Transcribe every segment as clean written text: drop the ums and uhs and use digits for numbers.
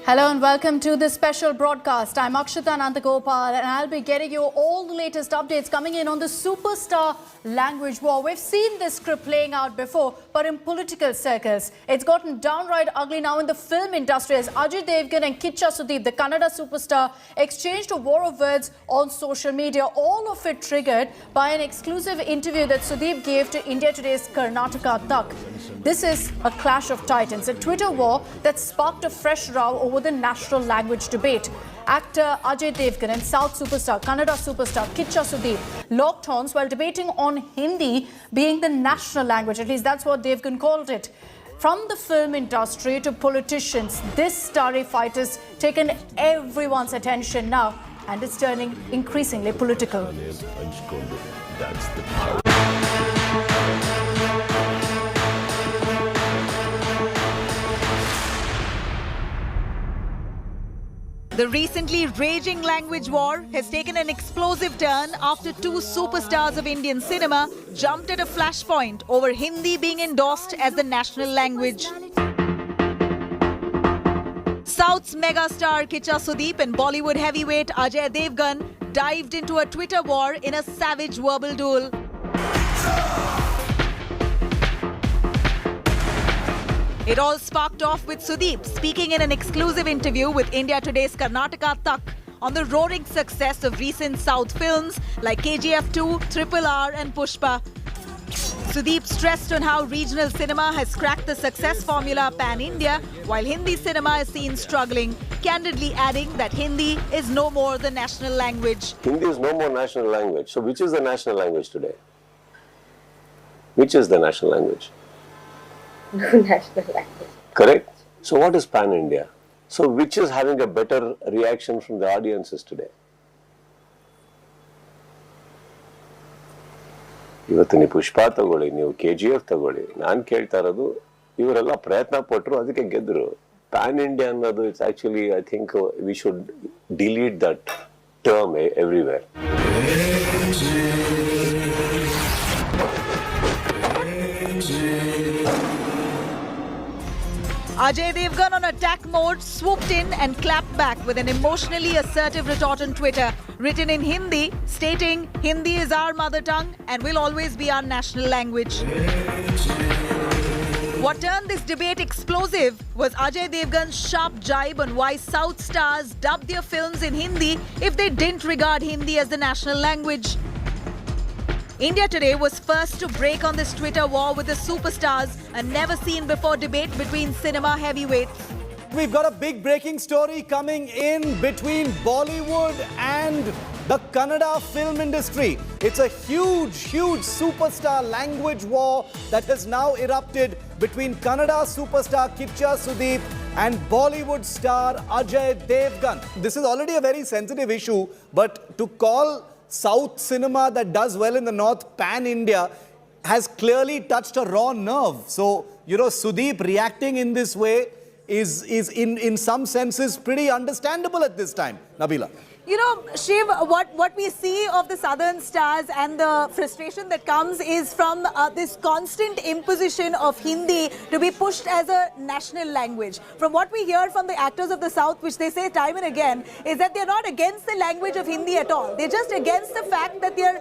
Hello and welcome to this special broadcast. I'm Akshita Nandagopal and I'll be getting you all the latest updates coming in on the superstar language war. We've seen this script playing out before, but in political circles. It's gotten downright ugly now in the film industry as Ajay Devgn and Kiccha Sudeep, the Kannada superstar, exchanged a war of words on social media. All of it triggered by an exclusive interview that Sudeep gave to India Today's Karnataka Tak. This is a clash of titans, a Twitter war that sparked a fresh row over the national language debate. Actor Ajay Devgn and South superstar, Kannada superstar Kiccha Sudeep locked horns while debating on Hindi being the national language. At least that's what Devgn called it. From the film industry to politicians, this starry fight has taken everyone's attention now and it's turning increasingly political. The recently raging language war has taken an explosive turn after two superstars of Indian cinema jumped at a flashpoint over Hindi being endorsed as the national language. South's megastar Kiccha Sudeep and Bollywood heavyweight Ajay Devgn dived into a Twitter war in a savage verbal duel. It all sparked off with Sudeep speaking in an exclusive interview with India Today's Karnataka Tak on the roaring success of recent South films like KGF 2, Triple R and Pushpa. Sudeep stressed on how regional cinema has cracked the success formula pan-India, while Hindi cinema is seen struggling, candidly adding that Hindi is no more the national language. Hindi is no more national language. So which is the national language today? Which is the national language? No national language. Correct? So what is pan-India? So which is having a better reaction from the audiences today? ಇವತ್ತು ನೀವು ಪುಷ್ಪ ತಗೊಳ್ಳಿ, ನೀವು KGF ತಗೊಳ್ಳಿ, ನಾನು ಕೇಳ್ತಾ ಇರೋದು ಇವರೆಲ್ಲ ಪ್ರಯತ್ನ ಪಟ್ಟರು, ಅದಕ್ಕೆ ಗೆದ್ರು. ಪ್ಯಾನ್ ಇಂಡಿಯಾ ಅನ್ನೋದು it's actually I think we should delete that term everywhere. Ajay Devgn on attack mode swooped in and clapped back with an emotionally assertive retort on Twitter, written in Hindi, stating, "Hindi is our mother tongue and will always be our national language." What turned this debate explosive was Ajay Devgn's sharp jibe on why South stars dubbed their films in Hindi if they didn't regard Hindi as the national language. India Today was first to break on this Twitter war with the superstars, a never-seen-before debate between cinema heavyweights. We've got a big breaking story coming in between Bollywood and the Kannada film industry. It's a huge, huge superstar language war that has now erupted between Kannada superstar Kiccha Sudeep and Bollywood star Ajay Devgn. This is already a very sensitive issue, but to call South cinema that does well in the North pan-India has clearly touched a raw nerve. So, you know, Sudeep reacting in this way is in some senses pretty understandable at this time. Nabila. You know, Shiv, what we see of the southern stars and the frustration that comes is from this constant imposition of Hindi to be pushed as a national language. From what we hear from the actors of the South, which they say time and again, is that they're not against the language of Hindi at all. They're just against the fact that there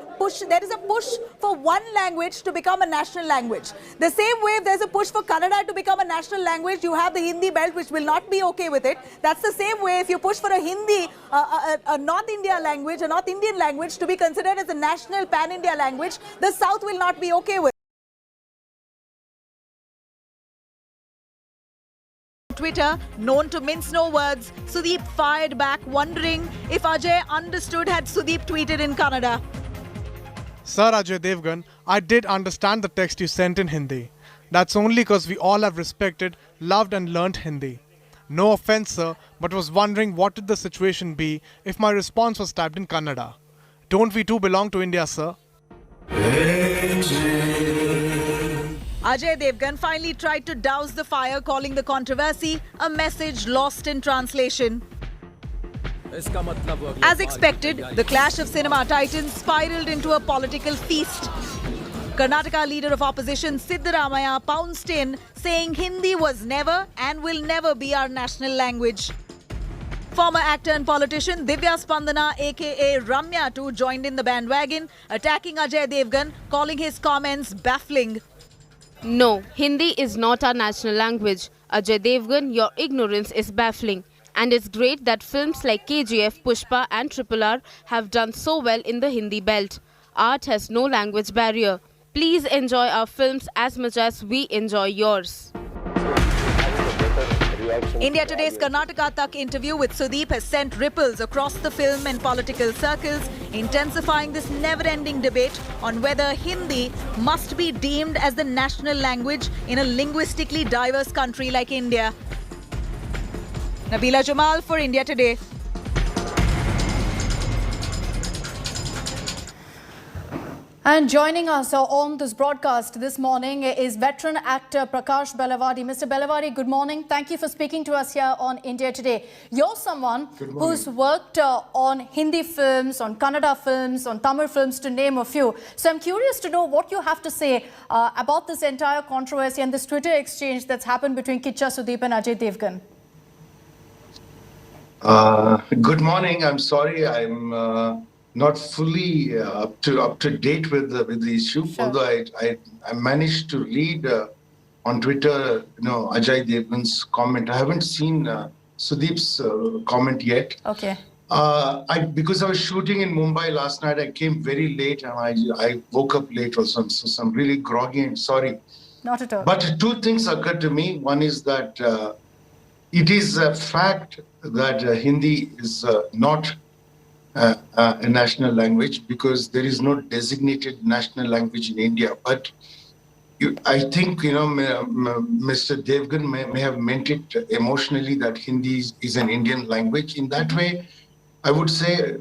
is a push for one language to become a national language. The same way if there's a push for Kannada to become a national language, you have the Hindi belt which will not be okay with it. That's the same way if you push for a Hindi, a North India language, a North Indian language to be considered as a national pan-India language, the South will not be okay with. Twitter, known to mince no words, Sudeep fired back, wondering if Ajay understood had Sudeep tweeted in Kannada. Sir Ajay Devgn, I did understand the text you sent in Hindi. That's only because we all have respected, loved and learnt Hindi. No offense, sir, but was wondering what would the situation be if my response was typed in Kannada. Don't we too belong to India, sir? Ajay Devgn finally tried to douse the fire, calling the controversy a message lost in translation. As expected, the clash of cinema titans spiraled into a political feast. Karnataka leader of opposition Siddaramaiah pounced in, saying Hindi was never and will never be our national language. Former actor and politician Divya Spandana, aka Ramya, too joined in the bandwagon, attacking Ajay Devgn, calling his comments baffling. No, Hindi is not our national language. Ajay Devgn, your ignorance is baffling. And it's great that films like KGF, Pushpa and RRR have done so well in the Hindi belt. Art has no language barrier. Please enjoy our films as much as we enjoy yours. India Today's Karnataka Tak interview with Sudeep has sent ripples across the film and political circles, intensifying this never-ending debate on whether Hindi must be deemed as the national language in a linguistically diverse country like India. Nabila Jamal for India Today. And joining us on this broadcast this morning is veteran actor Prakash Belawadi. Mr. Belawadi, good morning. Thank you for speaking to us here on India Today. You're someone who's worked on Hindi films, on Kannada films, on Tamil films, to name a few. So I'm curious to know what you have to say about this entire controversy and this Twitter exchange that's happened between Kiccha Sudeep and Ajay Devgn. Good morning. I'm sorry, I'm not fully up to date with the issue. Sure. Although I managed to read on Twitter, Ajay Devgn's comment. I haven't seen Sudeep's comment yet. Okay. Because I was shooting in Mumbai last night, I came very late and I woke up late also. So I'm really groggy and sorry. Not at all. But two things occurred to me. One is that it is a fact that Hindi is not a national language because there is no designated national language in India. But I think, Mr. Devgn may have meant it emotionally that Hindi is an Indian language. In that way, I would say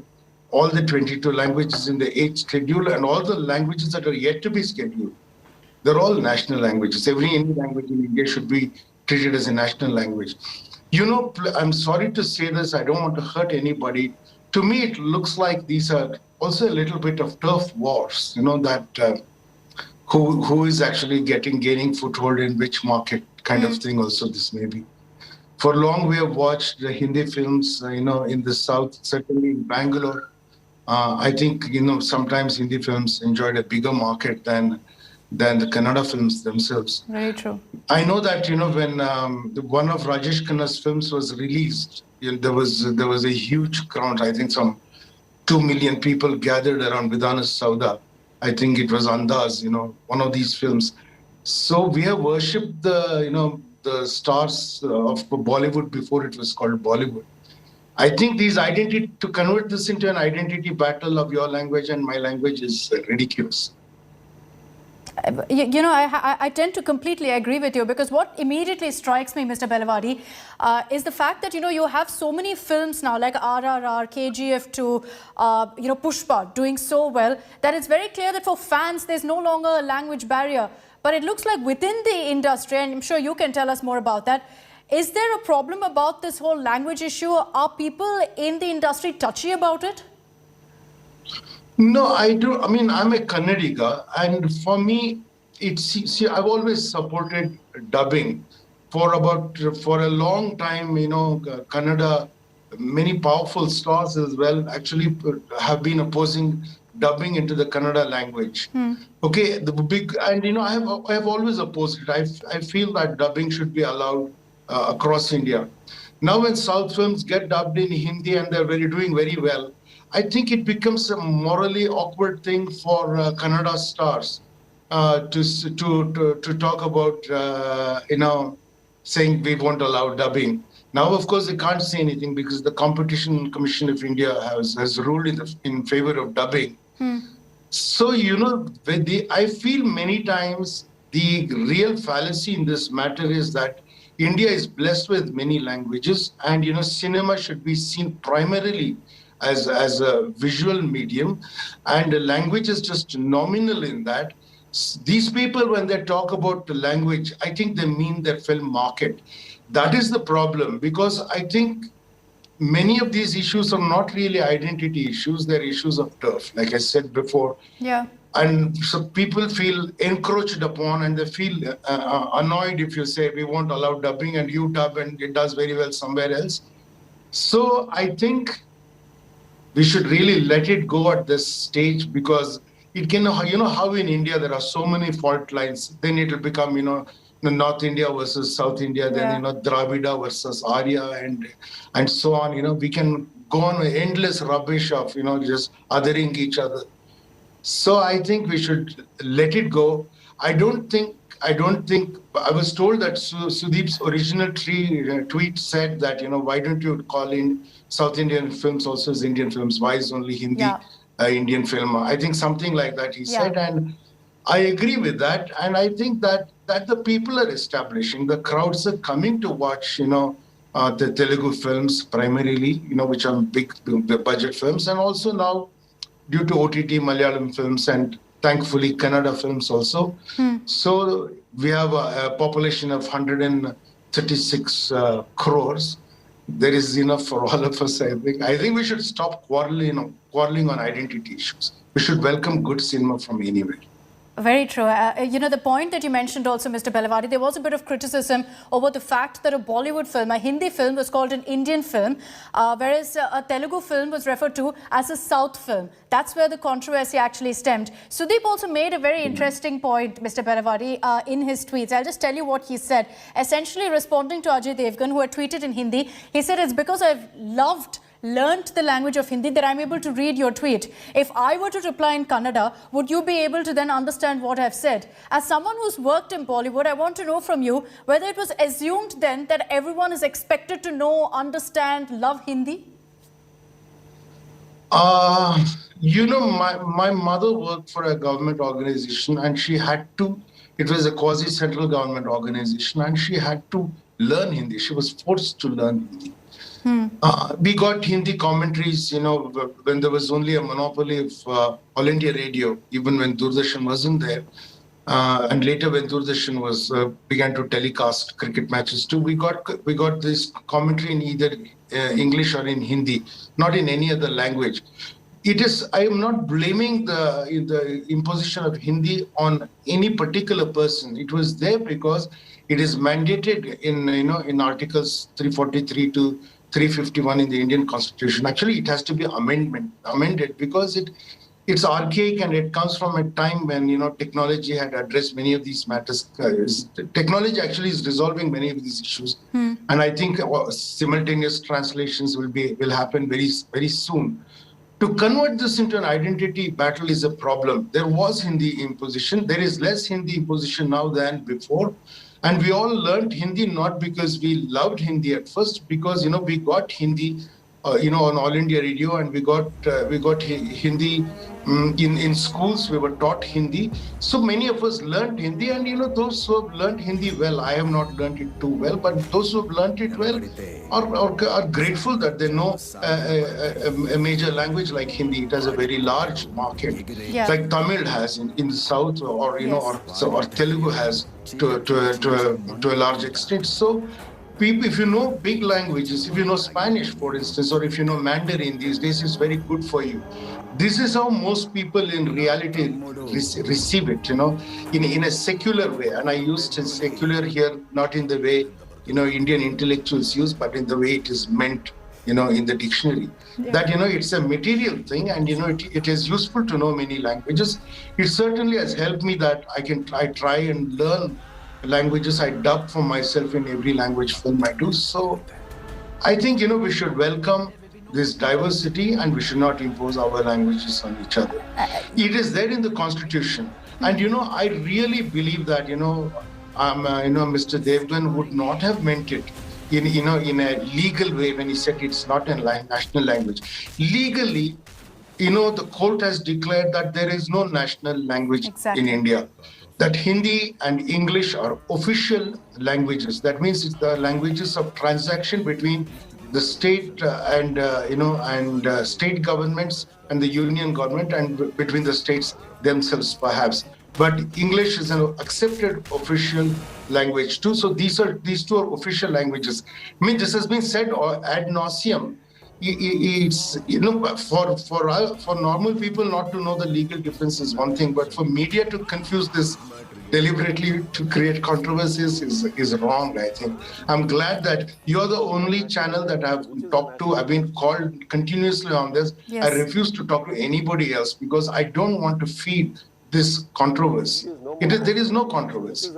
all the 22 languages in the 8th schedule and all the languages that are yet to be scheduled, they're all national languages. Every Indian language in India should be treated as a national language. I'm sorry to say this, I don't want to hurt anybody. To me, it looks like these are also a little bit of turf wars, that who is actually gaining foothold in which market kind of thing also this may be. For long, we have watched the Hindi films, in the South, certainly in Bangalore. I think, sometimes Hindi films enjoyed a bigger market than the Kannada films themselves. Very true. I know that, when one of Rajesh Khanna's films was released, there was a huge crowd. I think some 2 million people gathered around Vidhana Sauda. I think it was Andaz, one of these films. So we have worshipped the stars of Bollywood before it was called Bollywood. I think to convert this into an identity battle of your language and my language is ridiculous. I tend to completely agree with you, because what immediately strikes me, Mr. Belawadi, is the fact that, you have so many films now like RRR, KGF2, Pushpa doing so well that it's very clear that for fans there's no longer a language barrier. But it looks like within the industry, and I'm sure you can tell us more about that, is there a problem about this whole language issue? Are people in the industry touchy about it? No, I do. I mean, I'm a Kannadiga, and for me, I've always supported dubbing for a long time. Kannada, many powerful stars as well actually have been opposing dubbing into the Kannada language. Okay, I have always opposed it. I feel that dubbing should be allowed across India. Now, when South films get dubbed in Hindi and they're doing very well, I think it becomes a morally awkward thing for Kannada stars to talk about, saying we won't allow dubbing. Now, of course, they can't say anything because the Competition Commission of India has ruled in favor of dubbing. So, I feel many times the real fallacy in this matter is that India is blessed with many languages, and, cinema should be seen primarily as a visual medium, and the language is just nominal in that. These people, when they talk about the language, I think they mean their film market. That is the problem, because I think many of these issues are not really identity issues, they're issues of turf, like I said before. Yeah. And so people feel encroached upon, and they feel annoyed if you say we won't allow dubbing and you dub and it does very well somewhere else. So I think we should really let it go at this stage, because it can, how in India there are so many fault lines, then it will become, the North India versus South India, then, Dravida versus Arya, and so on. We can go on with endless rubbish of, just othering each other. So I think we should let it go. I don't think, I was told that Sudeep's original tweet said that, why don't you call in South Indian films also as Indian films? Why is only Hindi Indian film? I think something like that he said. And I agree with that. And I think that the people are establishing, the crowds are coming to watch, the Telugu films primarily, which are big budget films. And also now, due to OTT Malayalam films and thankfully Kannada films also. So we have a population of 136 crores. There is enough for all of us, I think. I think we should stop quarreling on identity issues. We should welcome good cinema from anywhere. Very true. The point that you mentioned also, Mr. Belawadi, there was a bit of criticism over the fact that a Bollywood film, a Hindi film, was called an Indian film, whereas a Telugu film was referred to as a South film. That's where the controversy actually stemmed. Sudeep also made a very interesting point, Mr. Belawadi, in his tweets. I'll just tell you what he said. Essentially responding to Ajay Devgn, who had tweeted in Hindi, he said, it's because I've learnt the language of Hindi that I'm able to read your tweet. If I were to reply in Kannada, would you be able to then understand what I've said? As someone who's worked in Bollywood, I want to know from you whether it was assumed then that everyone is expected to know, understand, love Hindi? My mother worked for a government organization, and she had to, it was a quasi-central government organization, and she had to learn Hindi. She was forced to learn Hindi. We got Hindi commentaries, when there was only a monopoly of All India Radio, even when Doordarshan wasn't there. And later when Doordarshan began to telecast cricket matches too, we got this commentary in either English or in Hindi, not in any other language. I am not blaming the imposition of Hindi on any particular person. It was there because it is mandated in Articles 343 to 351 in the Indian Constitution. Actually, it has to be amended because it's archaic, and it comes from a time when technology had addressed many of these matters. Technology actually is resolving many of these issues, and I think simultaneous translations will happen very, very soon. To convert this into an identity battle is a problem. There was Hindi imposition. There is less Hindi imposition now than before. And we all learned Hindi not because we loved Hindi at first, because we got Hindi, on All India Radio, and we got Hindi in schools. We were taught Hindi, so many of us learned Hindi, and those who have learned Hindi well, I have not learned it too well, but those who have learned it well are grateful that they know a major language like Hindi. It has a very large market, like Tamil has in the south, or or Telugu has to a large extent. So people, if you know big languages, if you know Spanish, for instance, or if you know Mandarin these days, it's very good for you. This is how most people in reality receive it, in a secular way. And I used secular here, not in the way, Indian intellectuals use, but in the way it is meant, in the dictionary. That, it's a material thing, and, it is useful to know many languages. It certainly has helped me that I try and learn languages. I dub for myself in every language film I do. So I think, we should welcome this diversity, and we should not impose our languages on each other. It is there in the Constitution. And, I really believe that, Mr. Devgn would not have meant it in a legal way when he said it's not a national language. Legally, the court has declared that there is no national language in India. That Hindi and English are official languages. That means it's the languages of transaction between the state and state governments and the union government, and between the states themselves, perhaps. But English is an accepted official language too. So these two are official languages. I mean, this has been said ad nauseum it's, for normal people not to know the legal difference is one thing, but for media to confuse this deliberately to create controversies is wrong, I think. I'm glad that you're the only channel that I've talked to. I've been called continuously on this. Yes. I refuse to talk to anybody else because I don't want to feed this controversy. There is no controversy.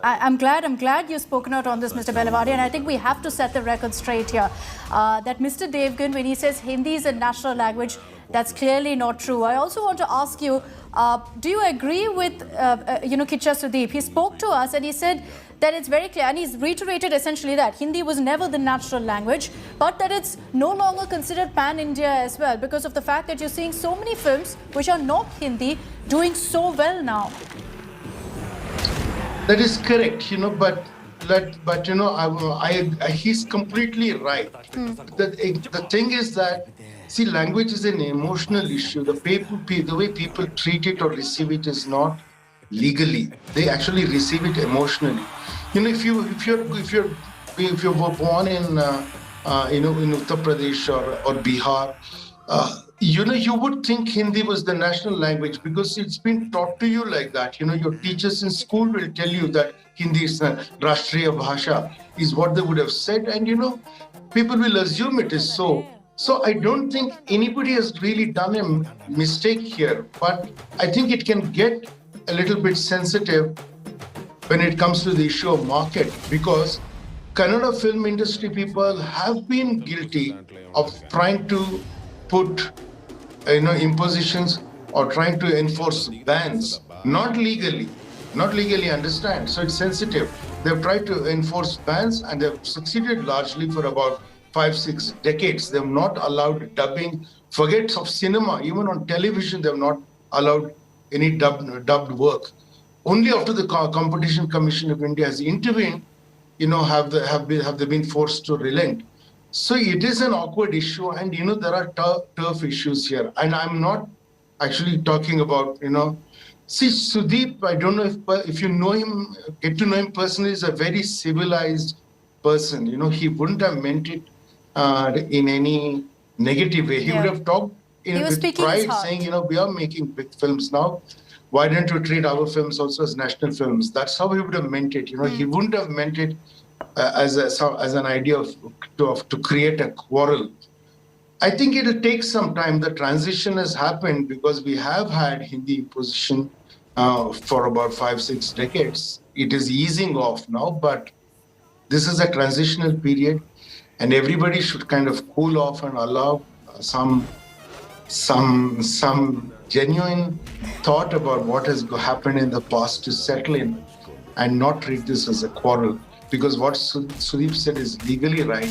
I'm glad you've spoken out on this, Mr. Belawadi, and I think we have to set the record straight here. That Mr. Devgn, when he says Hindi is a national language, that's clearly not true. I also want to ask you, do you agree with, Kiccha Sudeep? He spoke to us and he said that it's very clear, and he's reiterated essentially that Hindi was never the national language, but that it's no longer considered pan-India as well because of the fact that you're seeing so many films which are not Hindi doing so well now. That is correct, he's completely right. The thing is that, see, language is an emotional issue. The way people treat it or receive it is not legally. They actually receive it emotionally. If you were born in Uttar Pradesh or Bihar, you would think Hindi was the national language because it's been taught to you like that. Your teachers in school will tell you that Hindi is the Rashtriya Bhasha, is what they would have said. And, people will assume it is so. So I don't think anybody has really done a mistake here. But I think it can get a little bit sensitive when it comes to the issue of market, because Kannada film industry people have been guilty of trying to put impositions or trying to enforce bans, not legally, understand. So it's sensitive. They've tried to enforce bans and they've succeeded largely for about 5-6 decades. They've not allowed dubbing. Forget of cinema, even on television, they've not allowed any dubbed work. Only after the Competition Commission of India has intervened, have they been forced to relent. So it is an awkward issue, and there are tough issues here. And I'm not actually talking about see, Sudeep. I don't know if you know him, get to know him personally. He's a very civilized person. He wouldn't have meant it in any negative way. He would have talked with pride, saying, we are making big films now. Why don't you treat our films also as national films? That's how he would have meant it. He wouldn't have meant it as an idea to create a quarrel. I think it'll take some time. The transition has happened because we have had Hindi imposition for about 5-6 decades. It is easing off now, but this is a transitional period, and everybody should kind of cool off and allow some genuine thought about what has happened in the past to settle in and not treat this as a quarrel. Because what Sudeep said is legally right.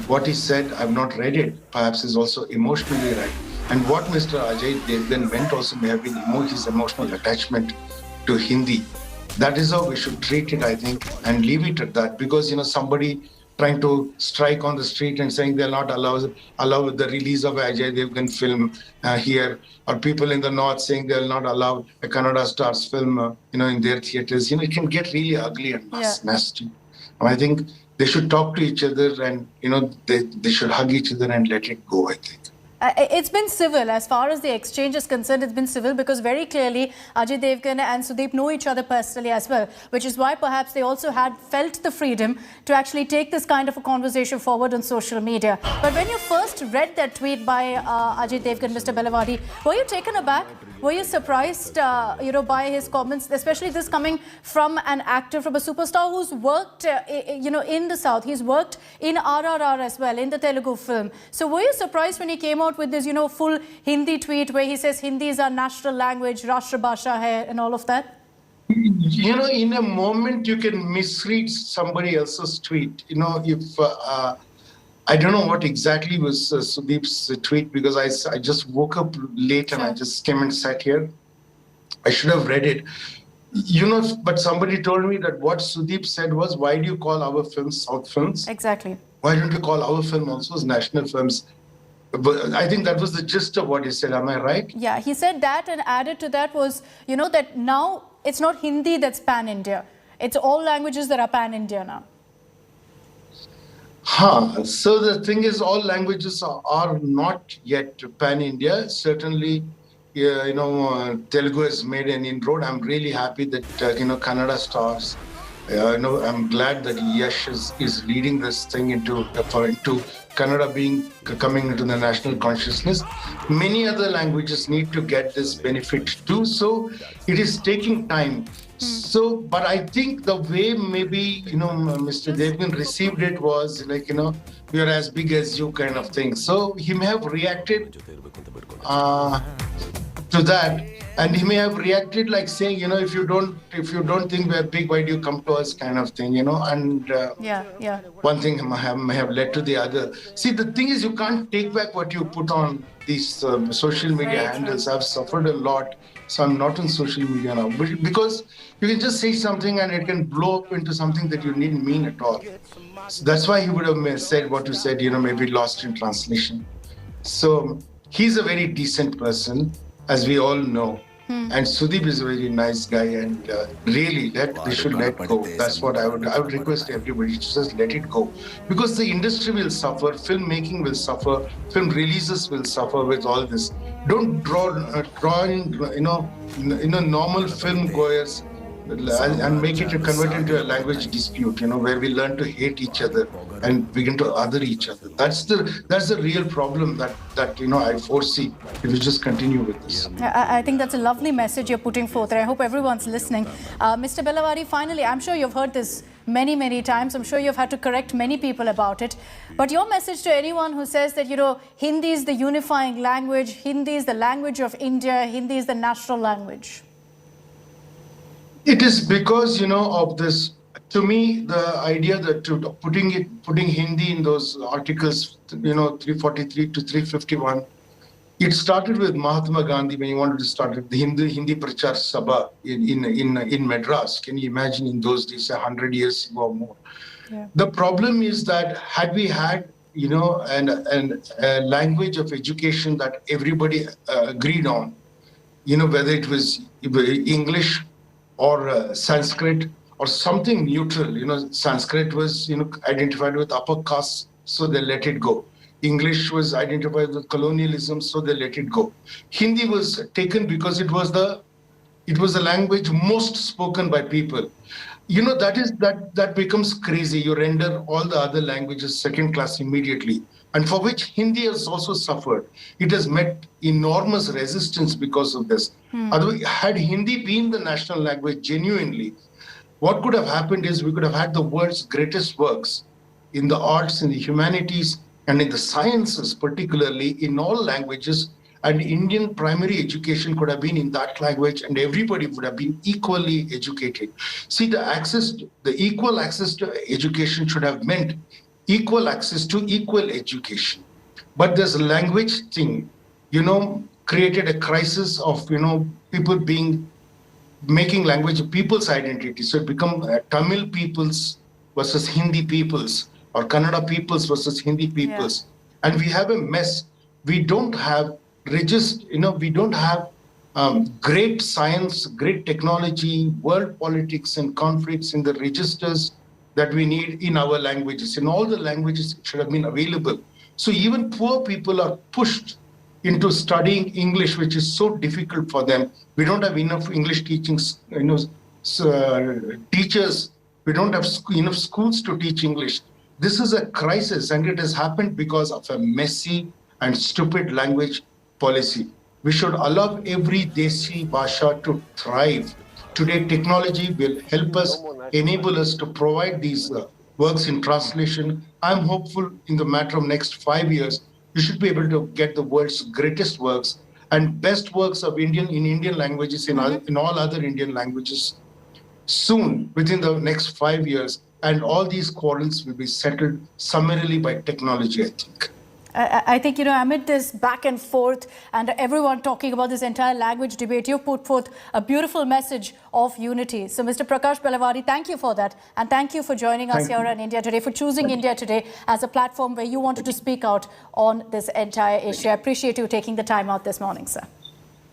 What he said, I've not read it, perhaps is also emotionally right. And what Mr. Ajay Devgn meant also may have been his emotional attachment to Hindi. That is how we should treat it, I think, and leave it at that. Because, somebody trying to strike on the street and saying they'll not allow the release of Ajay Devgn film here, or people in the north saying they'll not allow a Kannada star's film, in their theaters. It can get really ugly and nasty. And I think they should talk to each other, and they should hug each other and let it go, I think. It's been civil. As far as the exchange is concerned, it's been civil because very clearly Ajay Devgn and Sudeep know each other personally as well, which is why perhaps they also had felt the freedom to actually take this kind of a conversation forward on social media. But when you first read that tweet by Ajay Devgn, Mr. Belawadi, were you taken aback? Were you surprised, by his comments, especially this coming from an actor, from a superstar who's worked, in the South? He's worked in RRR as well, in the Telugu film. So were you surprised when he came out with this, full Hindi tweet where he says Hindi is our national language, Rashtra Bhasha hai, and all of that? In a moment you can misread somebody else's tweet. If I don't know what exactly was Sudeep's tweet, because I just woke up late and I just came and sat here. I should have read it. But somebody told me that what Sudeep said was, why do you call our films South films? Exactly. Why don't you call our film also as national films? But I think that was the gist of what he said. Am I right? Yeah, he said that, and added to that was, that now it's not Hindi that's pan-India. It's all languages that are pan-India now. So the thing is, all languages are not yet pan-India. Certainly, yeah, Telugu has made an inroad. I'm really happy that, Kannada stars. I'm glad that Yash is leading this thing into Kannada coming into the national consciousness. Many other languages need to get this benefit too. So it is taking time. So, but I think the way maybe, Mr. Devgn received it was like, you're as big as you kind of thing. So he may have reacted to that, and he may have reacted like saying, if you don't think we're big, why do you come to us, kind of thing, and one thing may have led to the other. See, the thing is, you can't take back what you put on these social media handles. I've suffered a lot, so I'm not on social media now, because you can just say something and it can blow up into something that you didn't mean at all. So that's why he would have said what you said, maybe lost in translation. So he's a very decent person, as we all know. And Sudeep is a very nice guy, and really, they should let go. That's what I would request everybody to just let it go, because the industry will suffer, filmmaking will suffer, film releases will suffer with all this. Don't draw in, normal film goers and make it convert into a language dispute, where we learn to hate each other and begin to other each other. That's the real problem that I foresee if we just continue with this. I think that's a lovely message you're putting forth, and I hope everyone's listening. Mr. Belawari, finally, I'm sure you've heard this many, many times. I'm sure you've had to correct many people about it. But your message to anyone who says that, Hindi is the unifying language, Hindi is the language of India, Hindi is the national language. It is because, of this. To me, the idea that putting Hindi in those articles, 343 to 351, it started with Mahatma Gandhi when he wanted to start the Hindi Prachar Sabha in Madras. Can you imagine, in those days, 100 years ago or more? Yeah. The problem is that had we had, a language of education that everybody agreed on, whether it was English or Sanskrit or something neutral. Sanskrit was, identified with upper castes, so they let it go. English was identified with colonialism, so they let it go. Hindi was taken because it was the language most spoken by people. That becomes crazy. You render all the other languages second class immediately, and for which Hindi has also suffered. It has met enormous resistance because of this. Otherwise, had Hindi been the national language genuinely, what could have happened is we could have had the world's greatest works in the arts, in the humanities, and in the sciences, particularly in all languages, and Indian primary education could have been in that language, and everybody would have been equally educated. See, the equal access to education should have meant equal access to equal education. But this language thing, created a crisis of, people making language a people's identity. So it become Tamil peoples versus Hindi peoples, or Kannada peoples versus Hindi peoples. Yeah. And we have a mess. We don't have we don't have great science, great technology, world politics and conflicts in the registers that we need in our languages. In all the languages, it should have been available. So even poor people are pushed into studying English, which is so difficult for them. We don't have enough English teachers. We don't have enough schools to teach English. This is a crisis, and it has happened because of a messy and stupid language policy. We should allow every Desi Bhasha to thrive. Today, technology will help us, enable us to provide these works in translation. I'm hopeful in the matter of next 5 years, you should be able to get the world's greatest works and best works of Indian languages in all other Indian languages soon, within the next 5 years. And all these quarrels will be settled summarily by technology, I think. I think, amid this back and forth and everyone talking about this entire language debate, you put forth a beautiful message of unity. So, Mr. Prakash Belawari, thank you for that. And thank you for joining us here on India Today, for choosing India Today as a platform where you wanted to speak out on this entire issue. I appreciate you taking the time out this morning, sir.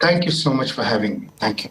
Thank you so much for having me. Thank you.